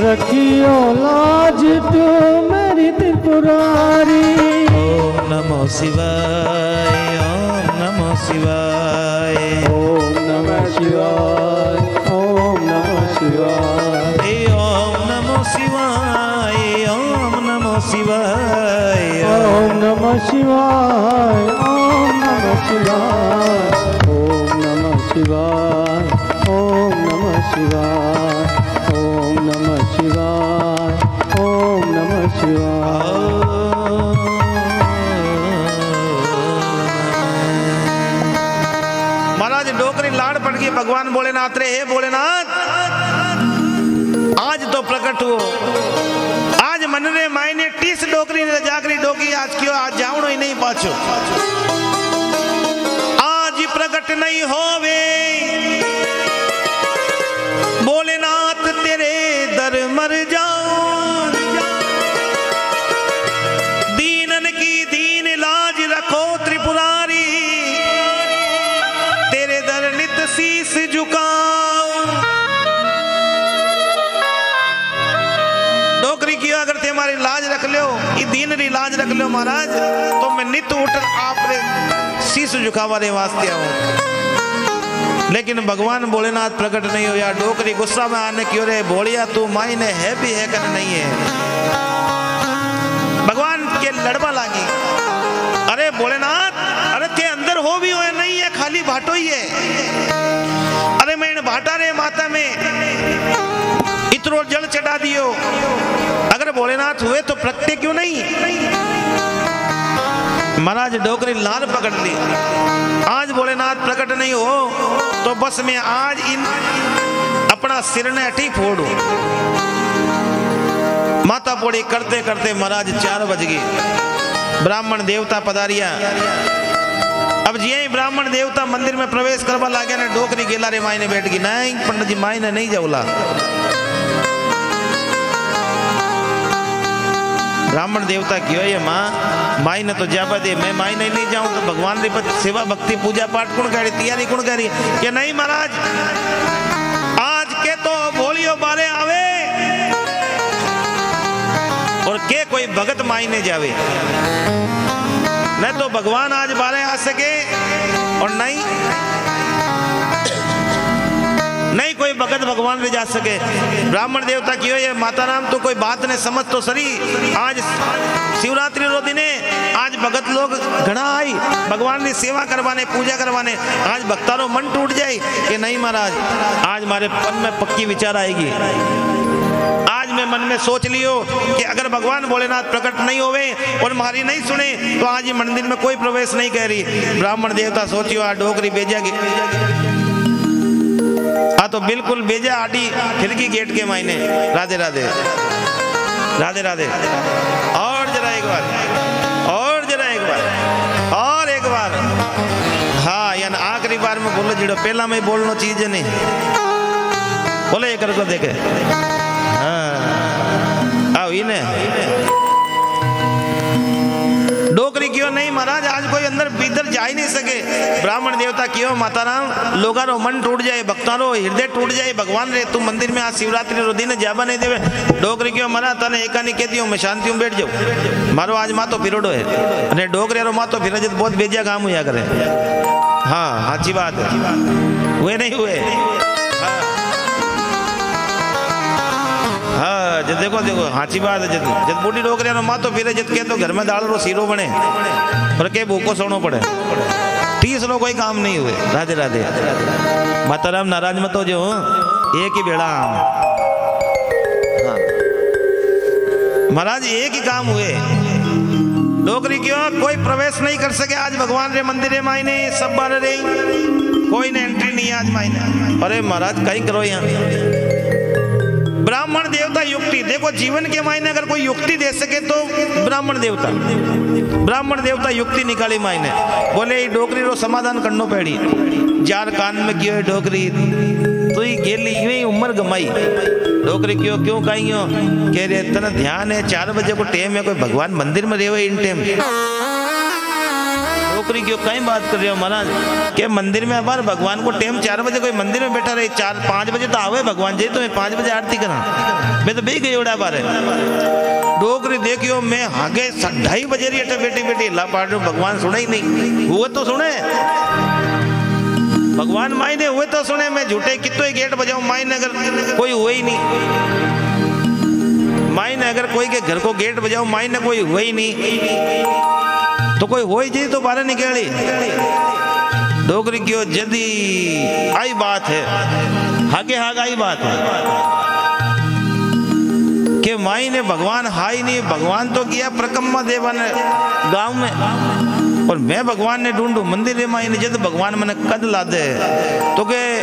रखियो लाज तू मेरी त्रिपुरारी। ओम नमो शिवाय, ओम नमो शिवाय, ओम नमः शिवाय, ओम नमः शिवाय, ओम नमो शिवाय, ओम नमो शिवाय, ओम नमः शिवाय, ओम नमः शिवाय, ओम नमः शिवाय, ओम नमः शिवाय, ओम नमः शिवाय, ओम नमः शिवाय। महाराज डोकरी लाड़ पड़ गई भगवान भोलेनाथ रे। हे भोलेनाथ आज तो प्रकट हो, आज मन रे मायने 30 डोकरी ने जागरी डोकी आज क्यों, आज जावणो ही नहीं पाछो। आज प्रकट नहीं होवे भोलेनाथ तेरे दर मर जाओ। दीनन की दीन लाज रखो त्रिपुरारी, तेरे दर नित सी रख लो, ये दीन री लाज रख लो महाराज, तो मैं नित उठ आपरे शीश झुकावा रे वास्ते आऊं। लेकिन भगवान भोलेनाथ प्रकट नहीं हो यार। डोकरी गुस्सा में आने क्यों रे भोलिया, तू माई ने है भी है कर नहीं है। भगवान के लड़वा लागी, अरे भोलेनाथ, अरे के अंदर हो भी हो नहीं है, खाली भाटो ही है। अरे मैं भाटा रे माता में इतरो जल चढ़ा दियो, अगर भोलेनाथ हुए तो प्रत्यय क्यों नहीं। महाराज डोकरी लाल पकड़ ली, आज भोलेनाथ प्रकट नहीं हो तो बस मैं आज इन अपना सिर ने अटी फोड़ू। माता पोड़ी करते करते महाराज 4 बज गए। ब्राह्मण देवता पधारिया। अब जी ब्राह्मण देवता मंदिर में प्रवेश करवा लागे ने डोकरी गेला रे माई ने बैठ गई। नहीं पंडित जी माई ने नहीं जाऊला। ब्राह्मण देवता क्यों ये माँ माई ने तो जाबा दे, मैं माई नहीं जाऊं तो भगवान री सेवा भक्ति पूजा पाठ कौन करी, तैयारी कौन करी। कि नहीं महाराज आज के तो भोलियो बारे आवे और के कोई भगत माई ने जावे, नहीं तो भगवान आज बारे आ सके और नहीं कोई भगत भगवान ले जा सके। ब्राह्मण देवता क्यों ये माता राम तो कोई बात ने समझ तो सरी। आज शिवरात्रि रो दिने आज भगत लोग घना आई भगवान की सेवा करवाने पूजा करवाने, आज भक्तारो मन टूट जाए कि नहीं महाराज आज हमारे मन में पक्की विचार आएगी। आज मैं मन में सोच लियो कि अगर भगवान भोलेनाथ प्रकट नहीं होवे और हमारी नहीं सुने तो आज ये मंदिर में कोई प्रवेश नहीं कह रही। ब्राह्मण देवता सोचियो आ डोकरी भेजागी, हाँ तो बिल्कुल भेजा आटी खिड़की गेट के मायने। राधे राधे राधे राधे। और जरा एक बार, और जरा एक बार, और एक बार। हाँ यानी आखिरी बार में बोलो जीड़ो, पहला में बोलना चीज नहीं बोले एक को देखे। हाँ आओ इन्हें डोकरी क्यों नहीं महाराज आज कोई अंदर भीतर जा ही नहीं सके। ब्राह्मण देवता क्यों माता राम लोगा रो मन टूट जाए, भक्ता रो हृदय टूट जाए। भगवान रे तू मंदिर में आज शिवरात्रि रो दिन जाबा नहीं देवे। डोकरी क्यों मरा तने एका नहीं कहती हूँ मैं शांति में बैठ जाऊँ। मारो आज मातो फिरोडो है अरे डोकरे रो मातो फिर बहुत बेजा काम हुआ करे। हाँ अच्छी बात है, हुए नहीं हुए। हाँ जब देखो देखो हाची बात है। जब बूढ़ी डोकरिया नो मातो फिरे जब के तो घर में दाल रो सीरो बने पर के भूखो सोनो पड़े 30 लो कोई काम नहीं हुए। राधे राधे। माता राम नाराज मत हो जो एक ही बेड़ा। हाँ महाराज एक ही काम हुए। डोकरी क्यों कोई प्रवेश नहीं कर सके आज भगवान रे मंदिर रे मायने सब बार रे कोई ने एंट्री नहीं आज मायने। अरे महाराज कहीं करो यहाँ। ब्राह्मण देवता युक्ति देखो जीवन के मायने अगर कोई युक्ति दे सके तो ब्राह्मण देवता युक्ति निकाली मायने। बोले डोकरी रो समाधान करनो पड़ी। जार कान में क्यों है डोकरी तो ही गेली यूं उम्र गमाई। डोकरी क्यों कहीं हो कह रहे इतना ध्यान है 4 बजे को टाइम है कोई भगवान मंदिर में रहे इन टाइम। डोकरी क्यों कहीं बात कर रहे हो महाराज के मंदिर में अबार भगवान को टाइम 4 बजे कोई मंदिर में बैठा रहे 4-5 बजे तो आवे भगवान जी तो मैं 5 बजे आरती करा मैं तो बे गई उड़ा बार डोकरी देखियो मैं आगे 2:30 बजे रही बेटी बेटी ला पाड़ भगवान सुने ही नहीं। हुए तो सुने भगवान माई ने हुए तो सुने। मैं झूठे कितने ही गेट बजाऊं माई ने अगर कोई हुए ही नहीं। माई ने अगर कोई के घर को गेट बजाऊं माई ने कोई हुए ही नहीं तो कोई हो ही जी तो बाहर निकली। डोकरी क्यों जदी आई बात है हागे हाग आई बात है कि माई ने भगवान हाई नहीं। भगवान तो गया प्रकम्मा देवन गांव में और मैं भगवान ने ढूंढू मंदिर रे माई ने जद भगवान मैंने कद ला दे तो के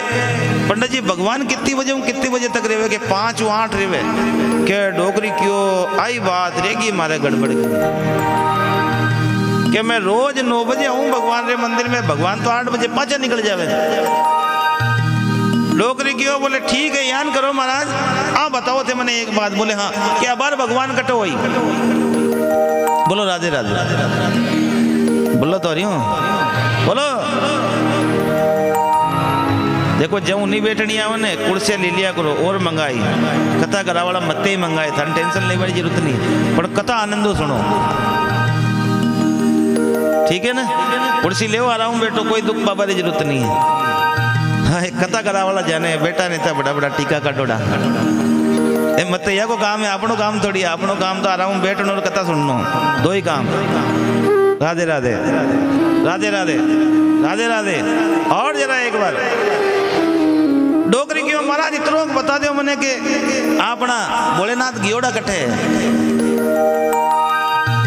पंडित जी भगवान कितनी बजे तक रेवे के 5-8 रेवे के। डोकरी क्यों आई बात रेगी मारे गड़बड़ कि मैं रोज 9 बजे आऊं भगवान रे मंदिर में भगवान तो 8 बजे पाछा निकल जावे। डोकरी क्यों बोले ठीक है यान करो महाराज। हाँ बताओ थे मैंने एक बात बोले हाँ क्या बार भगवान कटो हुई। बोलो राधे राधे बोलो तो रही हूँ बोलो। देखो जब नहीं बैठनी आवे ने कुर्सियां ले लिया करो और मंगाई कथा करा वाला मत ही मंगाए थाने टेंशन लेने की जरूरत नहीं पर कथा आनंदो सुनो ठीक है ना। कुर्सी ले आराम बैठो कोई दुख बाबा की जरूरत नहीं है। हाँ कथा करा वाला जाने बेटा नहीं था बड़ा बड़ा टीका काटोड़ा मत या को काम है अपनो काम थोड़ी है अपनो काम तो आराम बैठनो और कथा सुननो दो ही काम। राधे राधे राधे राधे राधे राधे। और जरा एक बार डोकरी क्यों महाराज इतनो बता दो मने के अपना भोलेनाथ गियोड़ा कटे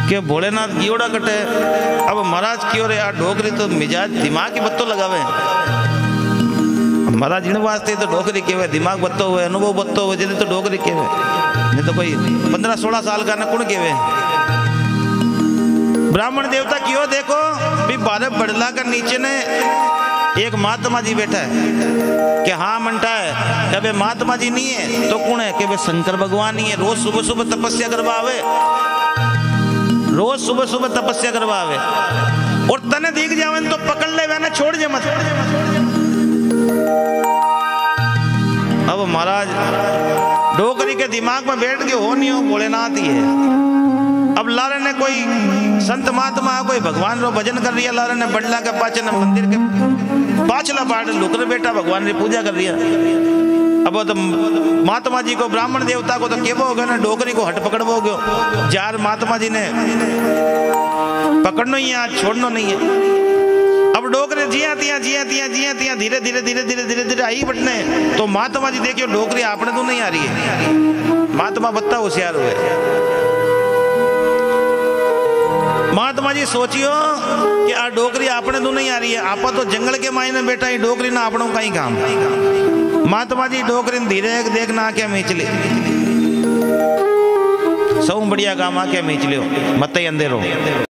के भोलेनाथ गियोड़ा कटे। अब महाराज क्यों रे यार डोकरी तो मिजाज दिमाग की बत्तो लगावे महाराज इन वास्ते तो डोकरी केवे दिमाग बत्तो हुए अनुभव बत्तो हुए जिन्हें तो डोकरी केवे नहीं तो कोई 15-16 साल का न कुण केवे। ब्राह्मण देवता क्यों देखो भी 12 बड़ला का नीचे ने एक महात्मा जी बैठा है कि हाँ मनता है कि वे महात्मा जी नहीं है तो कौन है कि वे शंकर भगवान ही है। रोज सुबह सुबह तपस्या करवा आवे रोज सुबह सुबह तपस्या करवा आवे और तने दिख जावे तो पकड़ ले वैना छोड़ जे मत। अब महाराज डोकरी के दिमाग में बैठ के हो नहीं हो भोलेनाथ ही है। अब लारे ने कोई संत महात्मा कोई भगवान रो भजन कर रही है लारे ने बड़ला के पाचे ने मंदिर के पाछला पाड़ लुकर बेटा भगवान की पूजा कर रही है। अब तो महात्मा जी को ब्राह्मण देवता को तो केवो हो गया ना डोकरी को हट पकड़वो गयो जार महात्मा जी ने पकड़ना ही है छोड़ना नहीं है। अब डोकरे जिया तिया धीरे धीरे धीरे धीरे धीरे धीरे आई बटने तो महात्मा जी देखियो डोकरी आपने तो नहीं आ रही है। महात्मा बत्ता होशियार हुए महात्मा जी सोचियो कि आ डोकरी आपने तो नहीं आ रही है आपा तो जंगल के मायने बैठा ही डोकरी ना आपनों का ही काम। महात्मा जी डोकरी धीरे देखना आके मीचली सब बढ़िया काम आके मीच लियो मत ही अंधेरो।